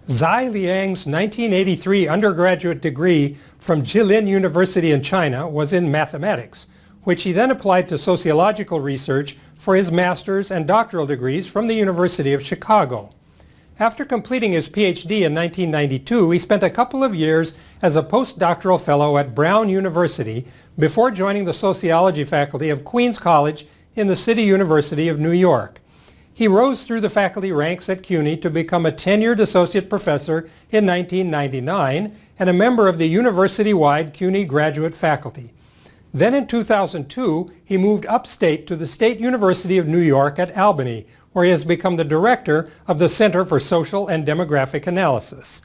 Zai Liang's 1983 undergraduate degree from Jilin University in China was in mathematics, which he then applied to sociological research for his master's and doctoral degrees from the University of Chicago. After completing his PhD in 1992, he spent a couple of years as a postdoctoral fellow at Brown University before joining the sociology faculty of Queens College in the City University of New York. He rose through the faculty ranks at CUNY to become a tenured associate professor in 1999 and a member of the university-wide CUNY graduate faculty. Then in 2002, he moved upstate to the State University of New York at Albany, where he has become the director of the Center for Social and Demographic Analysis.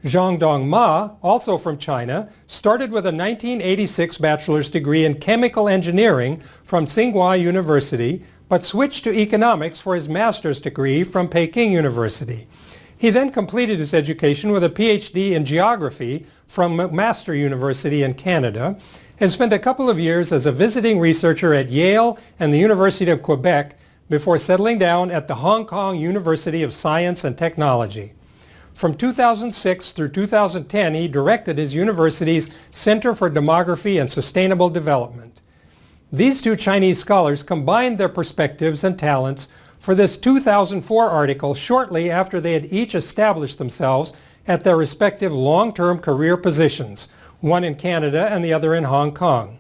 Zhongdong Ma, also from China, started with a 1986 bachelor's degree in chemical engineering from Tsinghua University, but switched to economics for his master's degree from Peking University. He then completed his education with a PhD in geography from McMaster University in Canada and spent a couple of years as a visiting researcher at Yale and the University of Quebec before settling down at the Hong Kong University of Science and Technology. From 2006 through 2010, he directed his university's Center for Demography and Sustainable Development. These two Chinese scholars combined their perspectives and talents for this 2004 article shortly after they had each established themselves at their respective long-term career positions, one in Canada and the other in Hong Kong.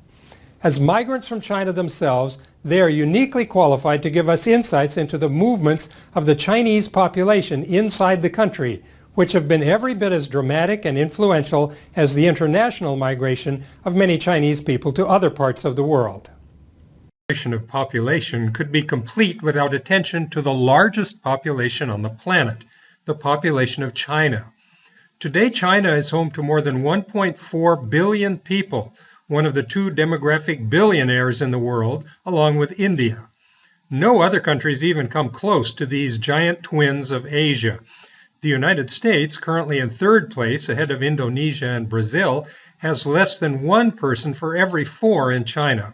As migrants from China themselves, they are uniquely qualified to give us insights into the movements of the Chinese population inside the country, which have been every bit as dramatic and influential as the international migration of many Chinese people to other parts of the world. Of population could be complete without attention to the largest population on the planet, the population of China. Today, China is home to more than 1.4 billion people, one of the two demographic billionaires in the world, along with India. No other countries even come close to these giant twins of Asia. The United States, currently in third place ahead of Indonesia and Brazil, has less than one person for every 4 in China.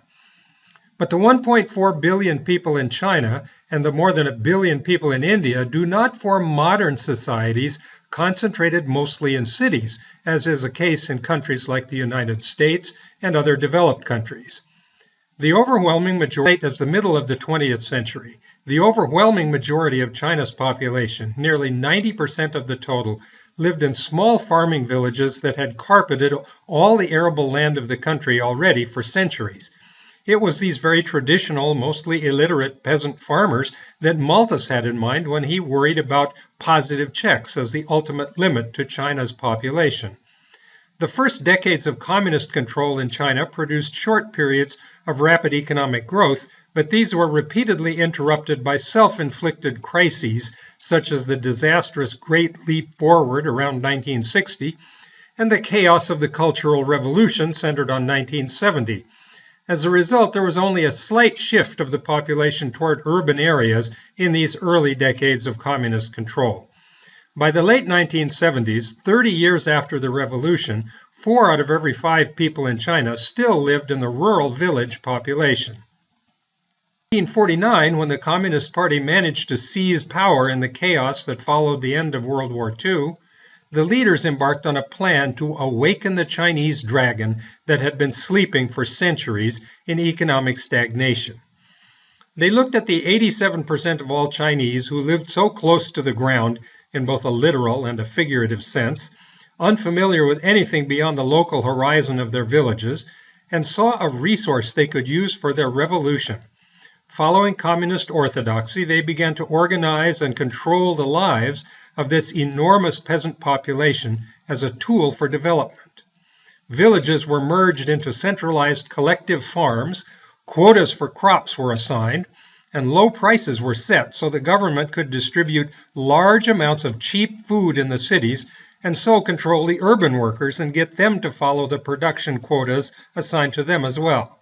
But the 1.4 billion people in China and the more than 1 billion people in India do not form modern societies concentrated mostly in cities, as is the case in countries like the United States and other developed countries. The overwhelming majority is the middle of the 20th century. The overwhelming majority of China's population, nearly 90% of the total, lived in small farming villages that had carpeted all the arable land of the country already for centuries. It was these very traditional, mostly illiterate peasant farmers that Malthus had in mind when he worried about positive checks as the ultimate limit to China's population. The first decades of communist control in China produced short periods of rapid economic growth, but these were repeatedly interrupted by self-inflicted crises, such as the disastrous Great Leap Forward around 1960 and the chaos of the Cultural Revolution centered on 1970. As a result, there was only a slight shift of the population toward urban areas in these early decades of communist control. By the late 1970s, 30 years after the revolution, 4 out of every 5 people in China still lived in the rural village population. In 1949, when the Communist Party managed to seize power in the chaos that followed the end of World War II, the leaders embarked on a plan to awaken the Chinese dragon that had been sleeping for centuries in economic stagnation. They looked at the 87% of all Chinese who lived so close to the ground in both a literal and a figurative sense, unfamiliar with anything beyond the local horizon of their villages, and saw a resource they could use for their revolution. Following communist orthodoxy, they began to organize and control the lives of this enormous peasant population as a tool for development. Villages were merged into centralized collective farms, quotas for crops were assigned, and low prices were set so the government could distribute large amounts of cheap food in the cities and so control the urban workers and get them to follow the production quotas assigned to them as well.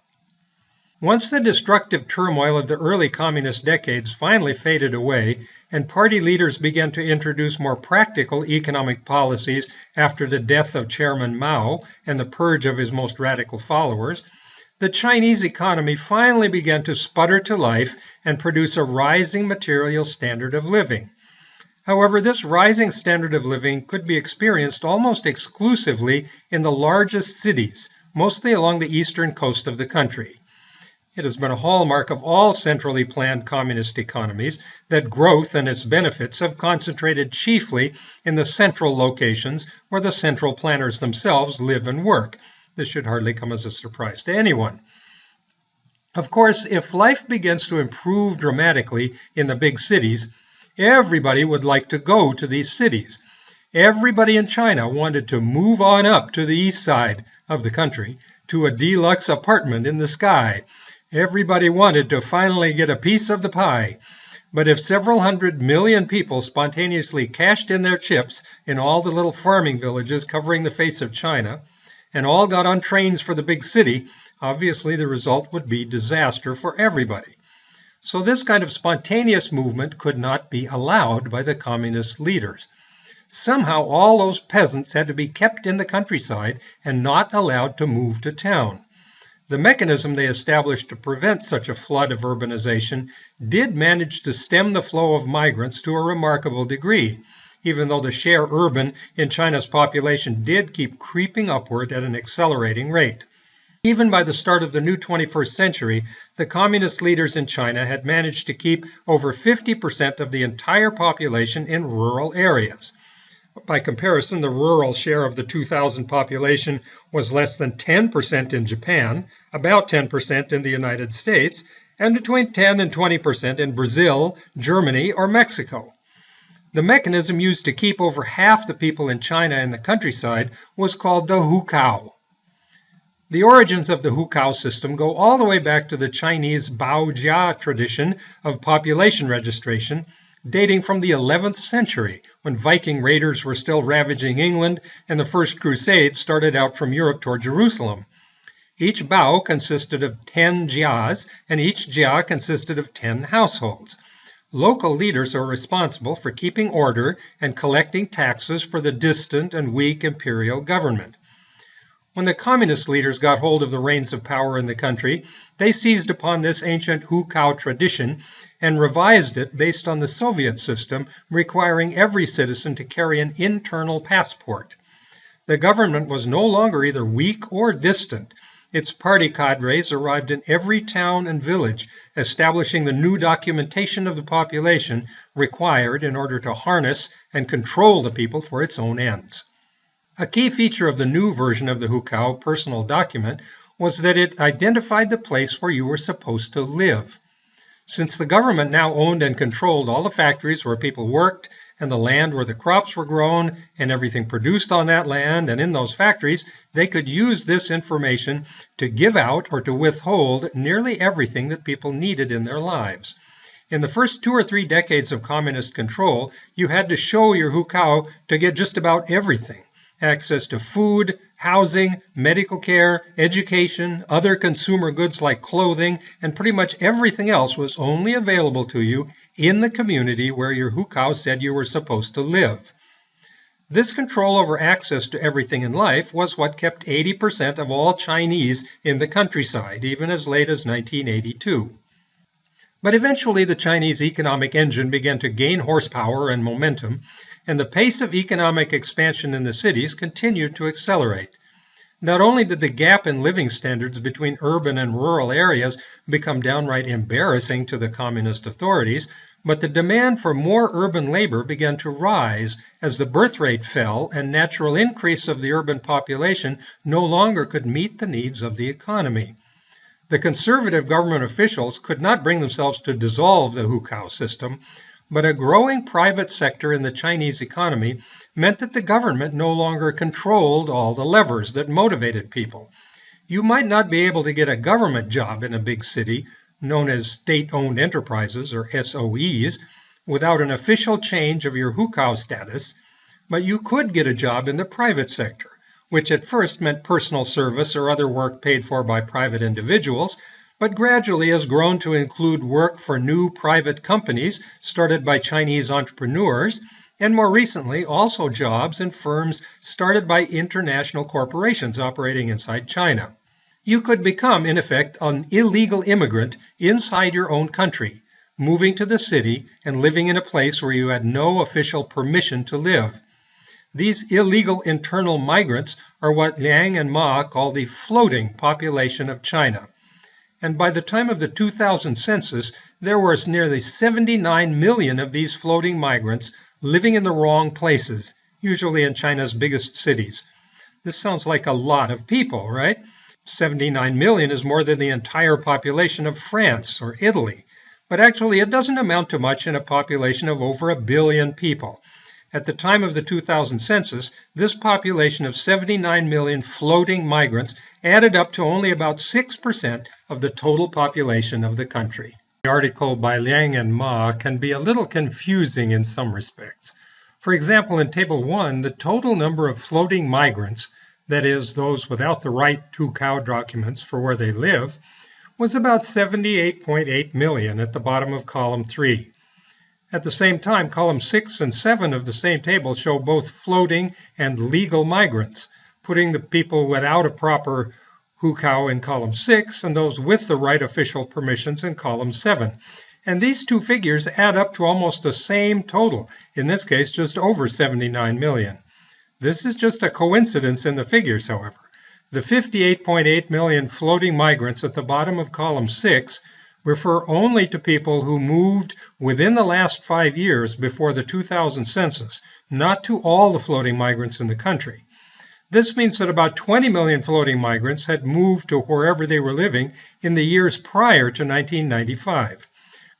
Once the destructive turmoil of the early communist decades finally faded away and party leaders began to introduce more practical economic policies after the death of Chairman Mao and the purge of his most radical followers, the Chinese economy finally began to sputter to life and produce a rising material standard of living. However, this rising standard of living could be experienced almost exclusively in the largest cities, mostly along the eastern coast of the country. It has been a hallmark of all centrally planned communist economies that growth and its benefits have concentrated chiefly in the central locations where the central planners themselves live and work. This should hardly come as a surprise to anyone. Of course, if life begins to improve dramatically in the big cities, everybody would like to go to these cities. Everybody in China wanted to move on up to the east side of the country to a deluxe apartment in the sky. Everybody wanted to finally get a piece of the pie. But if several 100 million people spontaneously cashed in their chips in all the little farming villages covering the face of China, and all got on trains for the big city, obviously the result would be disaster for everybody. So this kind of spontaneous movement could not be allowed by the communist leaders. Somehow all those peasants had to be kept in the countryside and not allowed to move to town. The mechanism they established to prevent such a flood of urbanization did manage to stem the flow of migrants to a remarkable degree, even though the share urban in China's population did keep creeping upward at an accelerating rate. Even by the start of the new 21st century, the communist leaders in China had managed to keep over 50% of the entire population in rural areas. By comparison, the rural share of the 2000 population was less than 10% in Japan, about 10% in the United States, and between 10 and 20% in Brazil, Germany, or Mexico. The mechanism used to keep over half the people in China in the countryside was called the hukou. The origins of the hukou system go all the way back to the Chinese Baojia tradition of population registration, dating from the 11th century, when Viking raiders were still ravaging England and the First Crusade started out from Europe toward Jerusalem. Each bao consisted of 10 jias, and each jia consisted of 10 households. Local leaders are responsible for keeping order and collecting taxes for the distant and weak imperial government. When the communist leaders got hold of the reins of power in the country, they seized upon this ancient hukou tradition and revised it based on the Soviet system requiring every citizen to carry an internal passport. The government was no longer either weak or distant. Its party cadres arrived in every town and village, establishing the new documentation of the population required in order to harness and control the people for its own ends. A key feature of the new version of the hukou personal document was that it identified the place where you were supposed to live. Since the government now owned and controlled all the factories where people worked and the land where the crops were grown and everything produced on that land and in those factories, they could use this information to give out or to withhold nearly everything that people needed in their lives. In the first 2 or 3 decades of communist control, you had to show your hukou to get just about everything. Access to food, housing, medical care, education, other consumer goods like clothing, and pretty much everything else was only available to you in the community where your hukou said you were supposed to live. This control over access to everything in life was what kept 80% of all Chinese in the countryside, even as late as 1982. But eventually the Chinese economic engine began to gain horsepower and momentum, and the pace of economic expansion in the cities continued to accelerate. Not only did the gap in living standards between urban and rural areas become downright embarrassing to the communist authorities, but the demand for more urban labor began to rise as the birth rate fell and natural increase of the urban population no longer could meet the needs of the economy. The conservative government officials could not bring themselves to dissolve the hukou system, but a growing private sector in the Chinese economy meant that the government no longer controlled all the levers that motivated people. You might not be able to get a government job in a big city, known as state-owned enterprises or SOEs, without an official change of your hukou status, but you could get a job in the private sector, which at first meant personal service or other work paid for by private individuals, but gradually has grown to include work for new private companies started by Chinese entrepreneurs, and more recently also jobs in firms started by international corporations operating inside China. You could become, in effect, an illegal immigrant inside your own country, moving to the city and living in a place where you had no official permission to live. These illegal internal migrants are what Liang and Ma call the floating population of China. And by the time of the 2000 census, there were nearly 79 million of these floating migrants living in the wrong places, usually in China's biggest cities. This sounds like a lot of people, right? 79 million is more than the entire population of France or Italy. But actually, it doesn't amount to much in a population of over 1 billion people. At the time of the 2000 census, this population of 79 million floating migrants added up to only about 6% of the total population of the country. The article by Liang and Ma can be a little confusing in some respects. For example, in Table 1, the total number of floating migrants, that is, those without the right hukou documents for where they live, was about 78.8 million at the bottom of column 3. At the same time, columns 6 and 7 of the same table show both floating and legal migrants, putting the people without a proper hukou in column 6 and those with the right official permissions in column 7. And these two figures add up to almost the same total, in this case just over 79 million. This is just a coincidence in the figures, however. The 58.8 million floating migrants at the bottom of column 6 refer only to people who moved within the last 5 years before the 2000 census, not to all the floating migrants in the country. This means that about 20 million floating migrants had moved to wherever they were living in the years prior to 1995.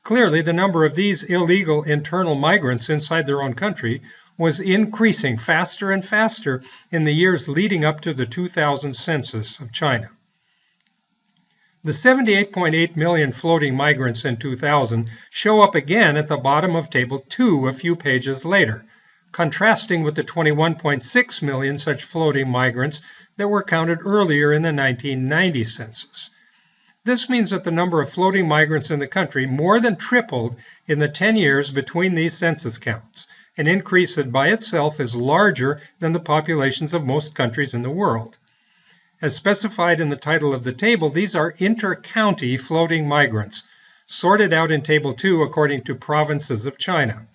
Clearly, the number of these illegal internal migrants inside their own country was increasing faster and faster in the years leading up to the 2000 census of China. The 78.8 million floating migrants in 2000 show up again at the bottom of Table 2 a few pages later, contrasting with the 21.6 million such floating migrants that were counted earlier in the 1990 census. This means that the number of floating migrants in the country more than tripled in the 10 years between these census counts, an increase that by itself is larger than the populations of most countries in the world. As specified in the title of the table, these are inter-county floating migrants, sorted out in Table 2 according to provinces of China.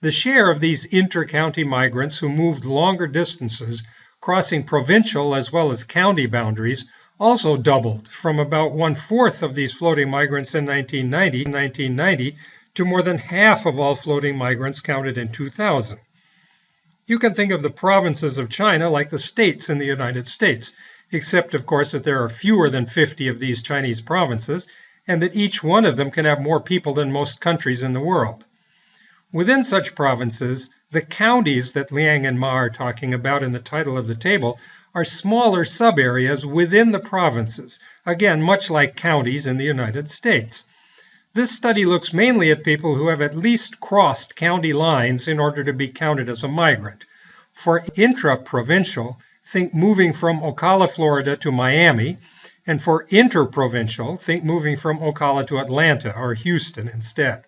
The share of these inter-county migrants who moved longer distances, crossing provincial as well as county boundaries, also doubled from about 1/4 of these floating migrants in 1990 to more than half of all floating migrants counted in 2000. You can think of the provinces of China like the states in the United States, except of course that there are fewer than 50 of these Chinese provinces, and that each one of them can have more people than most countries in the world. Within such provinces, the counties that Liang and Ma are talking about in the title of the table are smaller sub-areas within the provinces, again much like counties in the United States. This study looks mainly at people who have at least crossed county lines in order to be counted as a migrant. For intra-provincial, think moving from Ocala, Florida to Miami, and for interprovincial, think moving from Ocala to Atlanta or Houston instead.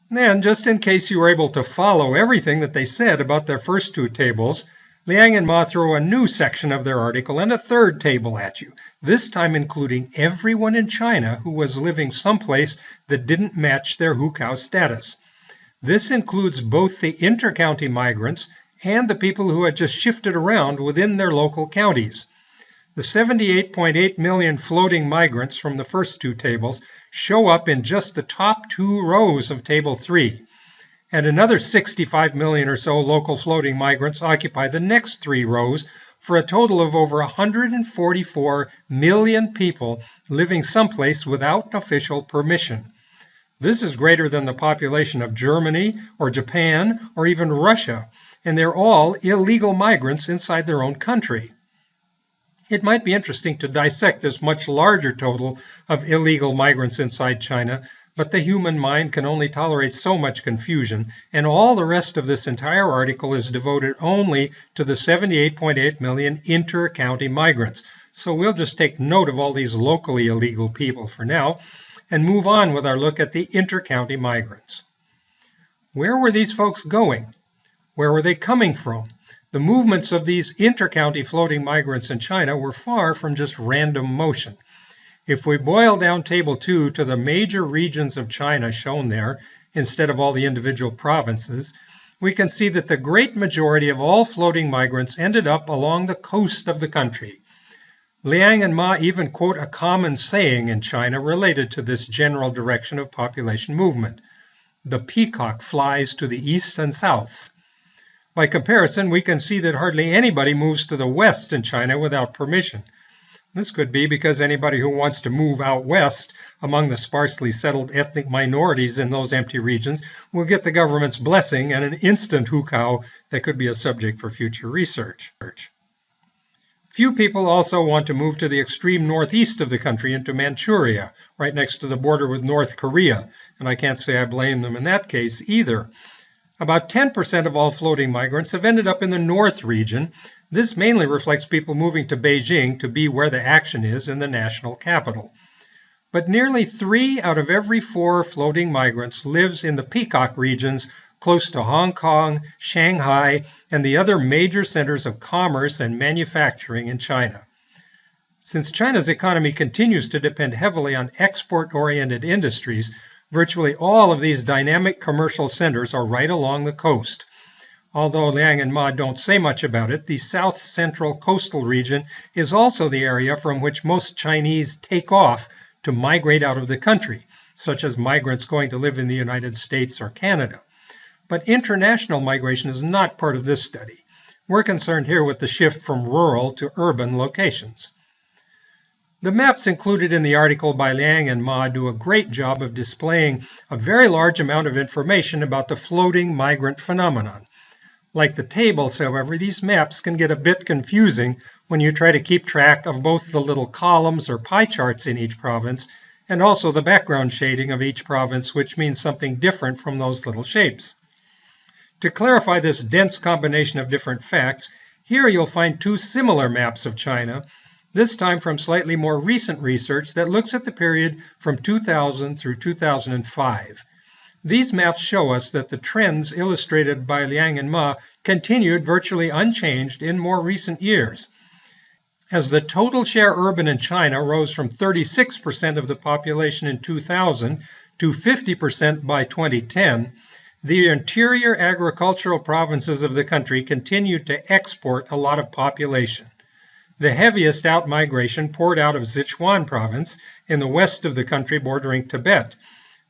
Then, just in case you were able to follow everything that they said about their first two tables, Liang and Ma throw a new section of their article and a third table at you, this time including everyone in China who was living someplace that didn't match their hukou status. This includes both the inter-county migrants and the people who had just shifted around within their local counties. The 78.8 million floating migrants from the first two tables show up in just the top 2 rows of Table 3. And another 65 million or so local floating migrants occupy the next 3 rows for a total of over 144 million people living someplace without official permission. This is greater than the population of Germany or Japan or even Russia, and they're all illegal migrants inside their own country. It might be interesting to dissect this much larger total of illegal migrants inside China, but the human mind can only tolerate so much confusion, and all the rest of this entire article is devoted only to the 78.8 million inter-county migrants. So we'll just take note of all these locally illegal people for now, and move on with our look at the inter-county migrants. Where were these folks going? Where were they coming from? The movements of these inter-county floating migrants in China were far from just random motion. If we boil down Table 2 to the major regions of China shown there, instead of all the individual provinces, we can see that the great majority of all floating migrants ended up along the coast of the country. Liang and Ma even quote a common saying in China related to this general direction of population movement. The peacock flies to the east and south. By comparison, we can see that hardly anybody moves to the west in China without permission. This could be because anybody who wants to move out west among the sparsely settled ethnic minorities in those empty regions will get the government's blessing and an instant hukou that could be a subject for future research. Few people also want to move to the extreme northeast of the country into Manchuria, right next to the border with North Korea, and I can't say I blame them in that case either. About 10% of all floating migrants have ended up in the north region. This mainly reflects people moving to Beijing to be where the action is in the national capital. But nearly 3 out of every 4 floating migrants lives in the peacock regions close to Hong Kong, Shanghai, and the other major centers of commerce and manufacturing in China. Since China's economy continues to depend heavily on export-oriented industries, virtually all of these dynamic commercial centers are right along the coast. Although Liang and Ma don't say much about it, the south-central coastal region is also the area from which most Chinese take off to migrate out of the country, such as migrants going to live in the United States or Canada. But international migration is not part of this study. We're concerned here with the shift from rural to urban locations. The maps included in the article by Liang and Ma do a great job of displaying a very large amount of information about the floating migrant phenomenon. Like the tables, however, these maps can get a bit confusing when you try to keep track of both the little columns or pie charts in each province and also the background shading of each province, which means something different from those little shapes. To clarify this dense combination of different facts, here you'll find 2 similar maps of China, this time from slightly more recent research that looks at the period from 2000 through 2005. These maps show us that the trends illustrated by Liang and Ma continued virtually unchanged in more recent years. As the total share urban in China rose from 36% of the population in 2000 to 50% by 2010, the interior agricultural provinces of the country continued to export a lot of population. The heaviest outmigration poured out of Sichuan province in the west of the country bordering Tibet,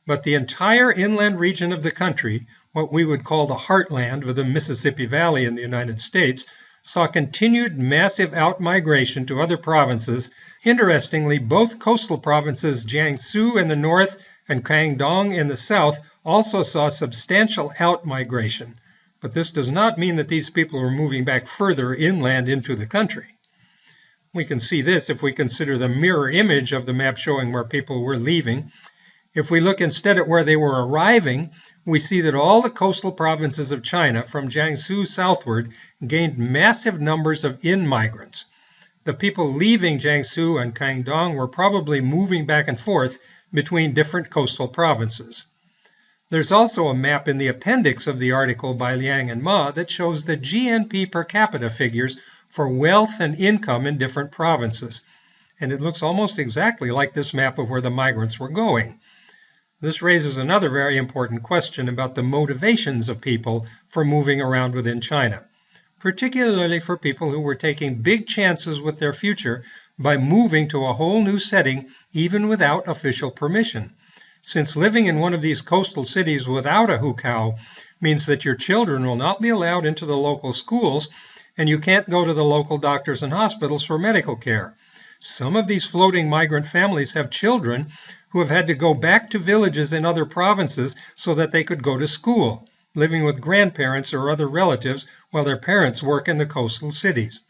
but the entire inland region of the country, what we would call the heartland of the Mississippi Valley in the United States, saw continued massive outmigration to other provinces. Interestingly, both coastal provinces Jiangsu in the north and Guangdong in the south also saw substantial outmigration, but this does not mean that these people were moving back further inland into the country. We can see this if we consider the mirror image of the map showing where people were leaving. If we look instead at where they were arriving, we see that all the coastal provinces of China from Jiangsu southward gained massive numbers of in-migrants. The people leaving Jiangsu and Guangdong were probably moving back and forth between different coastal provinces. There's also a map in the appendix of the article by Liang and Ma that shows the GNP per capita figures for wealth and income in different provinces. And it looks almost exactly like this map of where the migrants were going. This raises another very important question about the motivations of people for moving around within China, particularly for people who were taking big chances with their future by moving to a whole new setting even without official permission. Since living in one of these coastal cities without a hukou means that your children will not be allowed into the local schools and you can't go to the local doctors and hospitals for medical care. Some of these floating migrant families have children who have had to go back to villages in other provinces so that they could go to school, living with grandparents or other relatives while their parents work in the coastal cities.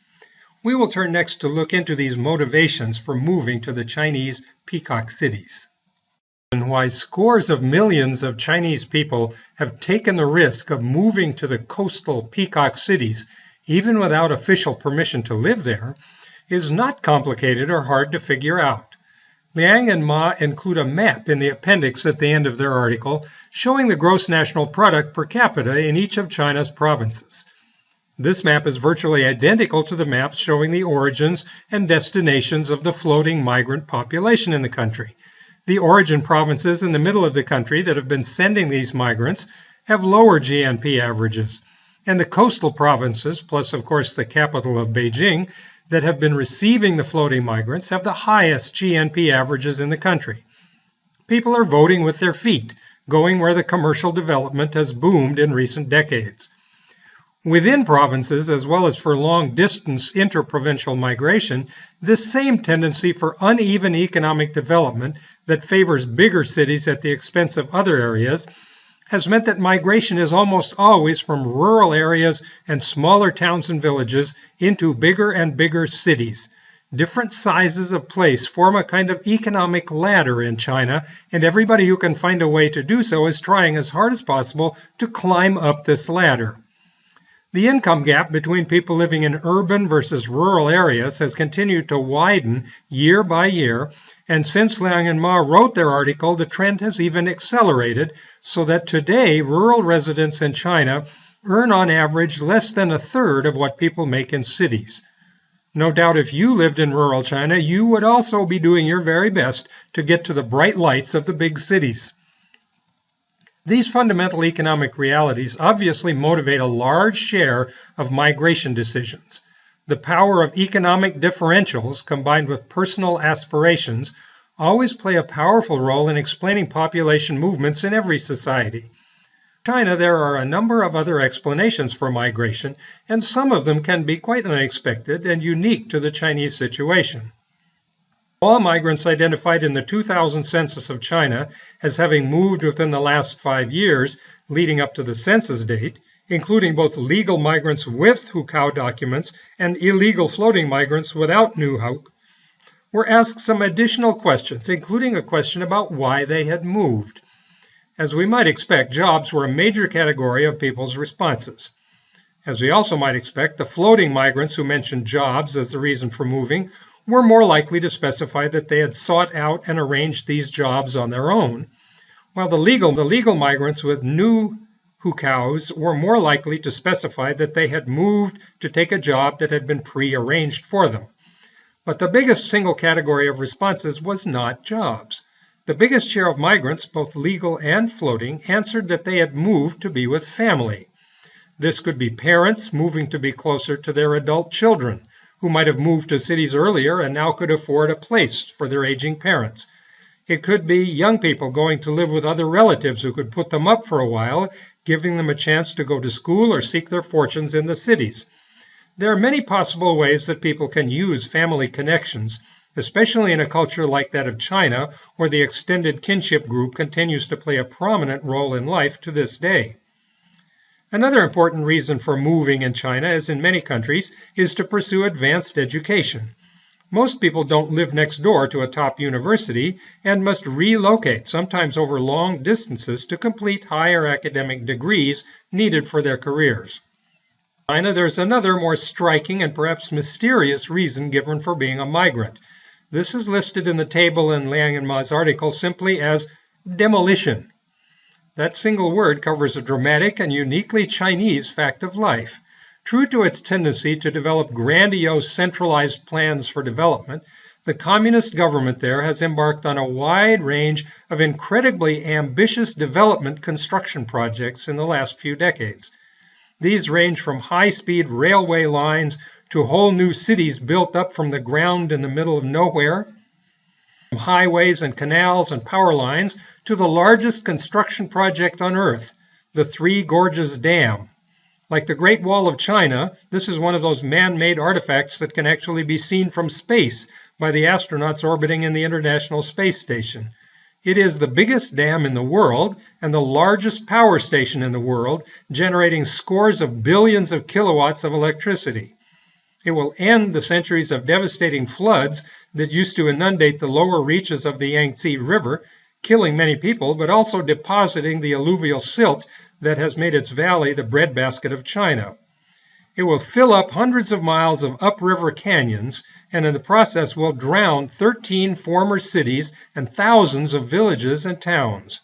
We will turn next to look into these motivations for moving to the Chinese peacock cities, and why scores of millions of Chinese people have taken the risk of moving to the coastal peacock cities even without official permission to live there, is not complicated or hard to figure out. Liang and Ma include a map in the appendix at the end of their article showing the gross national product per capita in each of China's provinces. This map is virtually identical to the maps showing the origins and destinations of the floating migrant population in the country. The origin provinces in the middle of the country that have been sending these migrants have lower GNP averages, and the coastal provinces, plus of course the capital of Beijing, that have been receiving the floating migrants have the highest GNP averages in the country. People are voting with their feet, going where the commercial development has boomed in recent decades. Within provinces, as well as for long-distance interprovincial migration, this same tendency for uneven economic development that favors bigger cities at the expense of other areas has meant that migration is almost always from rural areas and smaller towns and villages into bigger and bigger cities. Different sizes of place form a kind of economic ladder in China, and everybody who can find a way to do so is trying as hard as possible to climb up this ladder. The income gap between people living in urban versus rural areas has continued to widen year by year, and since Liang and Ma wrote their article, the trend has even accelerated, so that today rural residents in China earn on average less than a third of what people make in cities. No doubt if you lived in rural China, you would also be doing your very best to get to the bright lights of the big cities. These fundamental economic realities obviously motivate a large share of migration decisions. The power of economic differentials combined with personal aspirations always play a powerful role in explaining population movements in every society. In China, there are a number of other explanations for migration, and some of them can be quite unexpected and unique to the Chinese situation. All migrants identified in the 2000 census of China as having moved within the last 5 years leading up to the census date, including both legal migrants with hukou documents and illegal floating migrants without new hukou, were asked some additional questions, including a question about why they had moved. As we might expect, jobs were a major category of people's responses. As we also might expect, the floating migrants who mentioned jobs as the reason for moving were more likely to specify that they had sought out and arranged these jobs on their own, while the legal migrants with new hukous were more likely to specify that they had moved to take a job that had been pre-arranged for them. But the biggest single category of responses was not jobs. The biggest share of migrants, both legal and floating, answered that they had moved to be with family. This could be parents moving to be closer to their adult children, who might have moved to cities earlier and now could afford a place for their aging parents. It could be young people going to live with other relatives who could put them up for a while, giving them a chance to go to school or seek their fortunes in the cities. There are many possible ways that people can use family connections, especially in a culture like that of China, where the extended kinship group continues to play a prominent role in life to this day. Another important reason for moving in China, as in many countries, is to pursue advanced education. Most people don't live next door to a top university and must relocate, sometimes over long distances, to complete higher academic degrees needed for their careers. In China, there's another more striking and perhaps mysterious reason given for being a migrant. This is listed in the table in Liang and Ma's article simply as demolition. That single word covers a dramatic and uniquely Chinese fact of life. True to its tendency to develop grandiose centralized plans for development, the communist government there has embarked on a wide range of incredibly ambitious development construction projects in the last few decades. These range from high-speed railway lines to whole new cities built up from the ground in the middle of nowhere, from highways and canals and power lines to the largest construction project on Earth, the Three Gorges Dam. Like the Great Wall of China, this is one of those man-made artifacts that can actually be seen from space by the astronauts orbiting in the International Space Station. It is the biggest dam in the world and the largest power station in the world, generating scores of billions of kilowatts of electricity. It will end the centuries of devastating floods that used to inundate the lower reaches of the Yangtze River, killing many people, but also depositing the alluvial silt that has made its valley the breadbasket of China. It will fill up hundreds of miles of upriver canyons, and in the process will drown 13 former cities and thousands of villages and towns.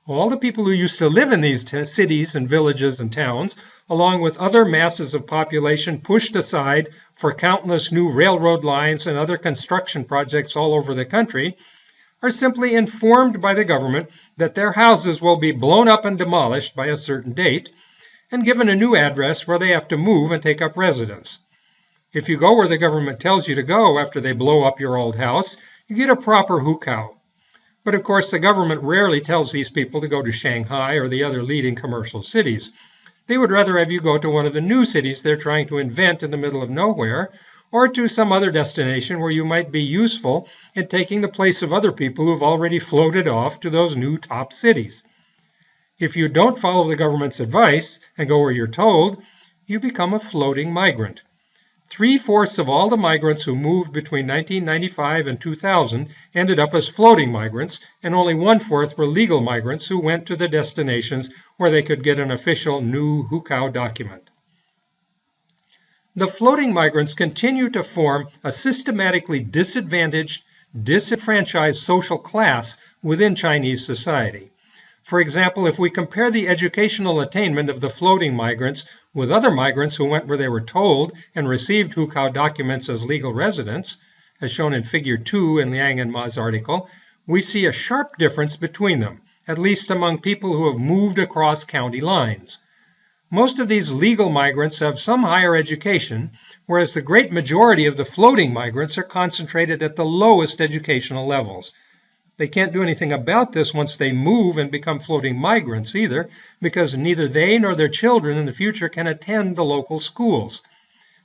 All the people who used to live in these cities and villages and towns, along with other masses of population pushed aside for countless new railroad lines and other construction projects all over the country, are simply informed by the government that their houses will be blown up and demolished by a certain date, and given a new address where they have to move and take up residence. If you go where the government tells you to go after they blow up your old house, you get a proper hukou. But of course, the government rarely tells these people to go to Shanghai or the other leading commercial cities. They would rather have you go to one of the new cities they're trying to invent in the middle of nowhere, or to some other destination where you might be useful in taking the place of other people who've already floated off to those new top cities. If you don't follow the government's advice and go where you're told, you become a floating migrant. 3/4 of all the migrants who moved between 1995 and 2000 ended up as floating migrants, and only 1/4 were legal migrants who went to the destinations where they could get an official new hukou document. The floating migrants continue to form a systematically disadvantaged, disenfranchised social class within Chinese society. For example, if we compare the educational attainment of the floating migrants with other migrants who went where they were told and received hukou documents as legal residents, as shown in Figure 2 in Liang and Ma's article, we see a sharp difference between them, at least among people who have moved across county lines. Most of these legal migrants have some higher education, whereas the great majority of the floating migrants are concentrated at the lowest educational levels. They can't do anything about this once they move and become floating migrants either, because neither they nor their children in the future can attend the local schools.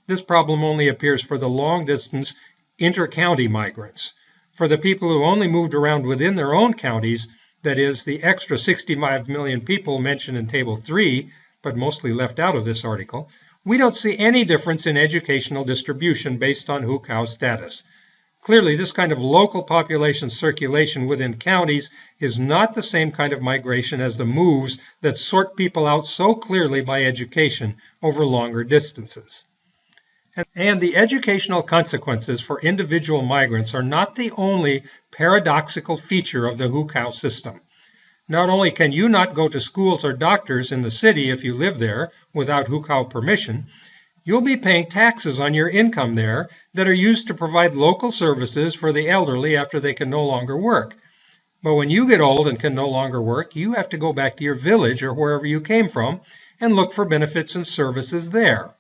This problem only appears for the long-distance inter-county migrants. For the people who only moved around within their own counties, that is, the extra 65 million people mentioned in Table 3, but mostly left out of this article, we don't see any difference in educational distribution based on hukou status. Clearly, this kind of local population circulation within counties is not the same kind of migration as the moves that sort people out so clearly by education over longer distances. And the educational consequences for individual migrants are not the only paradoxical feature of the hukou system. Not only can you not go to schools or doctors in the city if you live there without hukou permission, you'll be paying taxes on your income there that are used to provide local services for the elderly after they can no longer work. But when you get old and can no longer work, you have to go back to your village or wherever you came from and look for benefits and services there.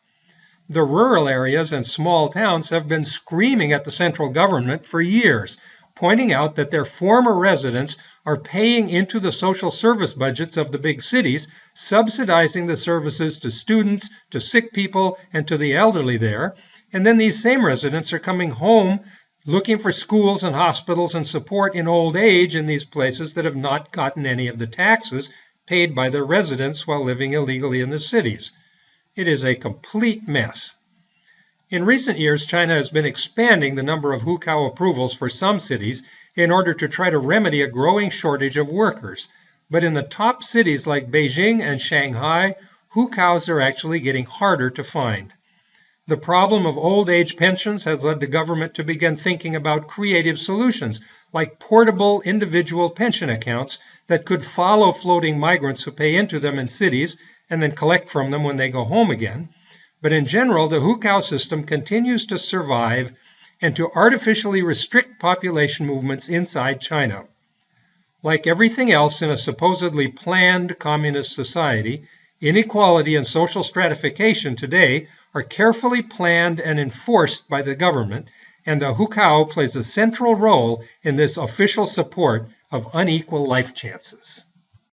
The rural areas and small towns have been screaming at the central government for years, pointing out that their former residents are paying into the social service budgets of the big cities, subsidizing the services to students, to sick people, and to the elderly there. And then these same residents are coming home looking for schools and hospitals and support in old age in these places that have not gotten any of the taxes paid by their residents while living illegally in the cities. It is a complete mess. In recent years, China has been expanding the number of hukou approvals for some cities in order to try to remedy a growing shortage of workers. But in the top cities like Beijing and Shanghai, hukous are actually getting harder to find. The problem of old age pensions has led the government to begin thinking about creative solutions, like portable individual pension accounts that could follow floating migrants who pay into them in cities and then collect from them when they go home again. But in general, the hukou system continues to survive and to artificially restrict population movements inside China. Like everything else in a supposedly planned communist society, inequality and social stratification today are carefully planned and enforced by the government, and the hukou plays a central role in this official support of unequal life chances.